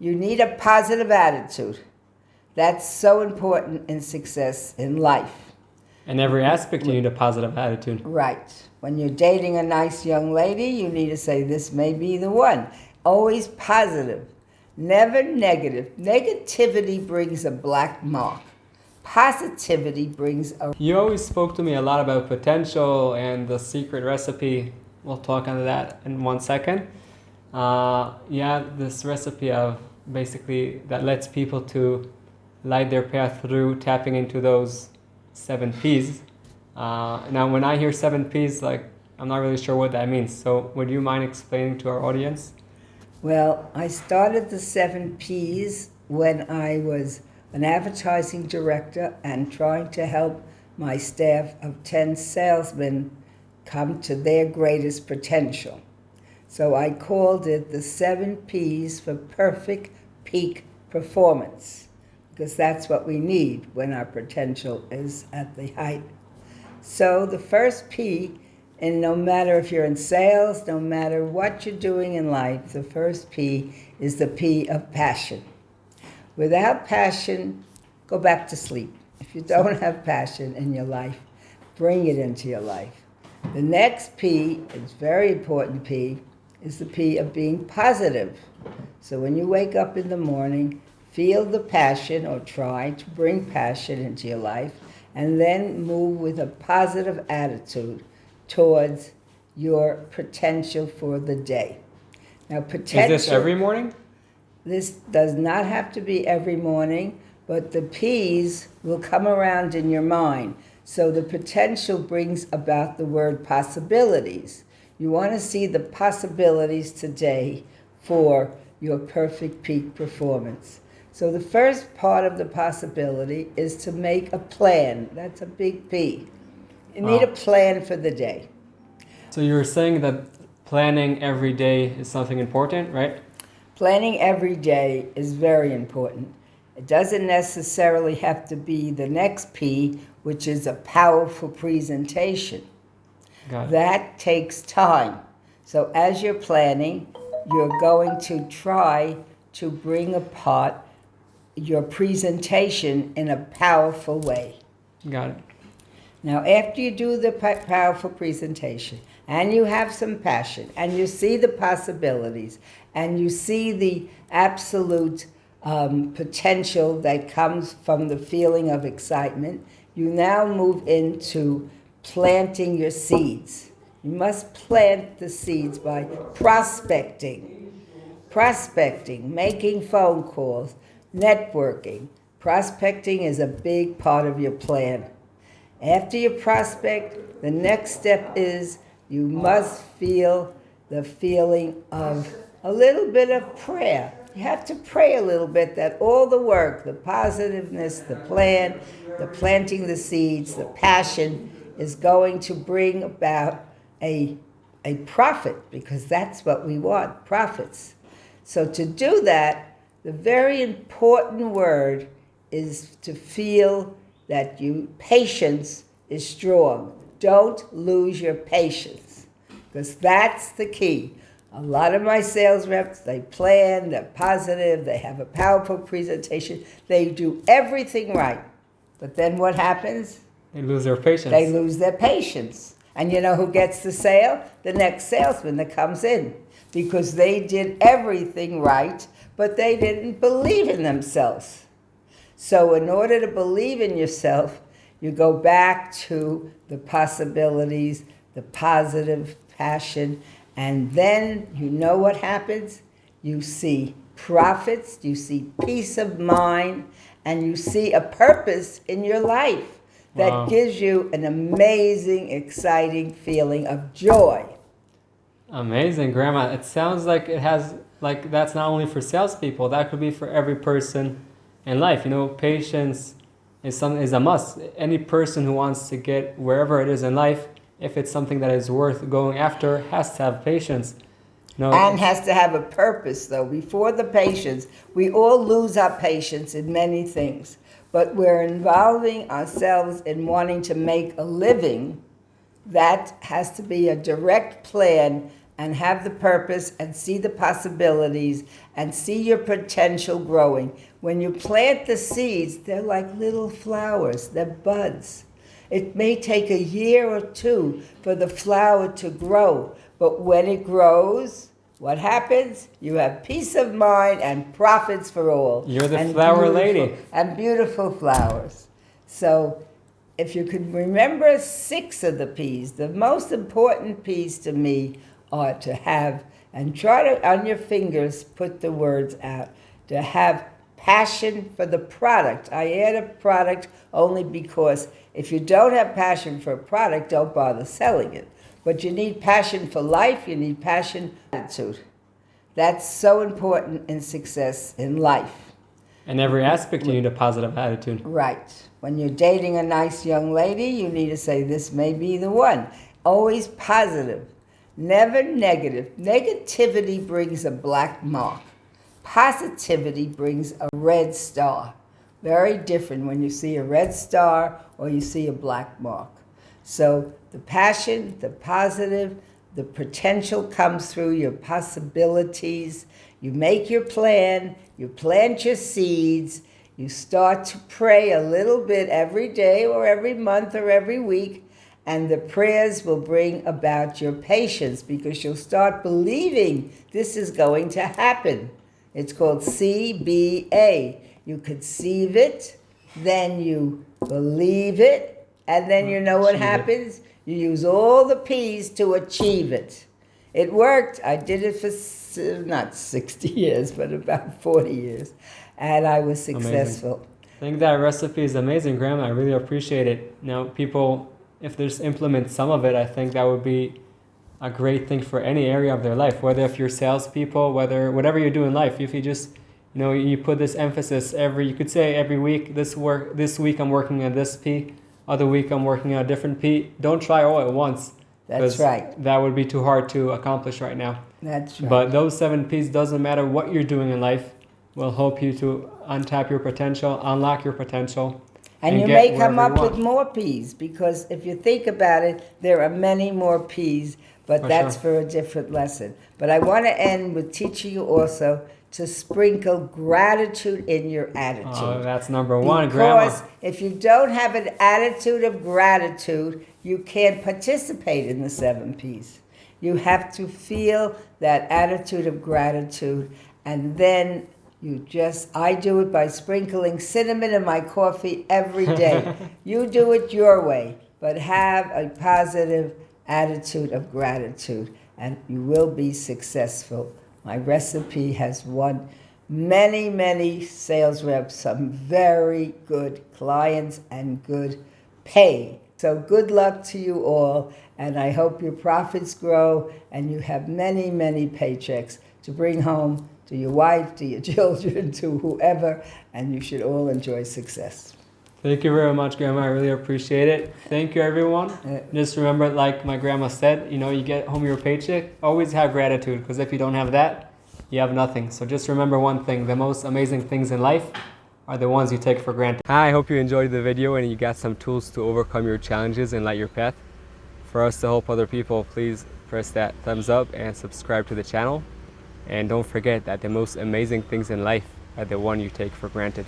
You need a positive attitude. That's so important in success in life. In every aspect, you need a positive attitude. Right. When you're dating a nice young lady, you need to say, this may be the one. Always positive, never negative. Negativity brings a black mark. Positivity brings a... You always spoke to me a lot about potential and the secret recipe. We'll talk on that in 1 second. This recipe of basically that lets people to light their path through tapping into those 7 P's. Now, when I hear 7 P's, I'm not really sure what that means. So would you mind explaining to our audience? Well, I started the 7 P's when I was an advertising director and trying to help my staff of 10 salesmen come to their greatest potential. So I called it the 7 P's for perfect peak performance, because that's what we need when our potential is at the height. So the first P, and no matter if you're in sales, no matter what you're doing in life, the first P is the P of passion. Without passion, go back to sleep. If you don't have passion in your life, bring it into your life. The next P, it's very important P, is the P of being positive. So when you wake up in the morning, feel the passion or try to bring passion into your life, and then move with a positive attitude towards your potential for the day. Now, potential... Is this every morning? This does not have to be every morning, but the P's will come around in your mind. So the potential brings about the word possibilities. You want to see the possibilities today for your perfect peak performance. So the first part of the possibility is to make a plan. That's a big P. You need a plan for the day. So you're saying that planning every day is something important, right? Planning every day is very important. It doesn't necessarily have to be the next P, which is a powerful presentation. Got it. That takes time. So as you're planning, you're going to try to bring apart your presentation in a powerful way. Got it. Now, after you do the powerful presentation, and you have some passion, and you see the possibilities, and you see the absolute potential that comes from the feeling of excitement, you now move into planting your seeds. You must plant the seeds by prospecting, making phone calls, networking. Prospecting is a big part of your plan. After you prospect, the next step is you must feel the feeling of a little bit of prayer. You have to pray a little bit that all the work, the positiveness, the plan, the planting the seeds, the passion is going to bring about a profit, because that's what we want, profits. So to do that, the very important word is to feel that patience is strong. Don't lose your patience, because that's the key. A lot of my sales reps, they plan, they're positive, they have a powerful presentation, they do everything right. But then what happens? They lose their patience. They lose their patience. And you know who gets the sale? The next salesman that comes in. Because they did everything right, but they didn't believe in themselves. So in order to believe in yourself, you go back to the possibilities, the positive passion, and then you know what happens? You see profits, you see peace of mind, and you see a purpose in your life that gives you an amazing, exciting feeling of joy. Amazing, Grandma. It sounds like it has, that's not only for salespeople, that could be for every person in life. Patience is a must. Any person who wants to get wherever it is in life, if it's something that is worth going after, has to have patience. And has to have a purpose, though. Before the patience, we all lose our patience in many things, but we're involving ourselves in wanting to make a living. That has to be a direct plan and have the purpose and see the possibilities and see your potential growing. When you plant the seeds, they're like little flowers, they're buds. It may take a year or two for the flower to grow, but when it grows, what happens? You have peace of mind and profits for all. You're the flower lady. And beautiful flowers. So if you could remember 6 of the P's, the most important P's to me are to have, and try to, on your fingers, put the words out, to have passion for the product. I add a product only because if you don't have passion for a product, don't bother selling it. But you need passion for life, you need passion for attitude. That's so important in success in life. In every aspect, you need a positive attitude. Right. When you're dating a nice young lady, you need to say, this may be the one. Always positive, never negative. Negativity brings a black mark. Positivity brings a red star. Very different when you see a red star or you see a black mark. So the passion, the positive, the potential comes through your possibilities. You make your plan, you plant your seeds, you start to pray a little bit every day or every month or every week, and the prayers will bring about your patience because you'll start believing this is going to happen. It's called CBA. You conceive it, then you believe it, and then you know what happens? You use all the P's to achieve it. It worked. I did it for not 60 years, but about 40 years. And I was successful. Amazing. I think that recipe is amazing, Grandma. I really appreciate it. Now, people, if they just implement some of it, I think that would be a great thing for any area of their life. Whether if you're salespeople, whatever you do in life, if you just, you put this emphasis you could say every week, this week I'm working on this P, other week I'm working on a different P. Don't try all at once. That's right. That would be too hard to accomplish right now. That's right. But those 7 P's, doesn't matter what you're doing in life, will help you to untap your potential, unlock your potential. And you may come up with more P's, because if you think about it, there are many more P's, but that's for a different lesson. But I want to end with teaching you also to sprinkle gratitude in your attitude. Oh, that's number one, Grandma. Because if you don't have an attitude of gratitude, you can't participate in the 7 P's. You have to feel that attitude of gratitude, and then I do it by sprinkling cinnamon in my coffee every day. You do it your way, but have a positive attitude of gratitude, and you will be successful. My recipe has won many, many sales reps, some very good clients and good pay. So good luck to you all, and I hope your profits grow and you have many, many paychecks to bring home to your wife, to your children, to whoever, and you should all enjoy success. Thank you very much, Grandma. I really appreciate it. Thank you, everyone. Just remember, like my grandma said, you get home your paycheck, always have gratitude, because if you don't have that, you have nothing. So just remember one thing, the most amazing things in life are the ones you take for granted. Hi, I hope you enjoyed the video and you got some tools to overcome your challenges and light your path. For us to help other people, please press that thumbs up and subscribe to the channel. And don't forget that the most amazing things in life are the one you take for granted.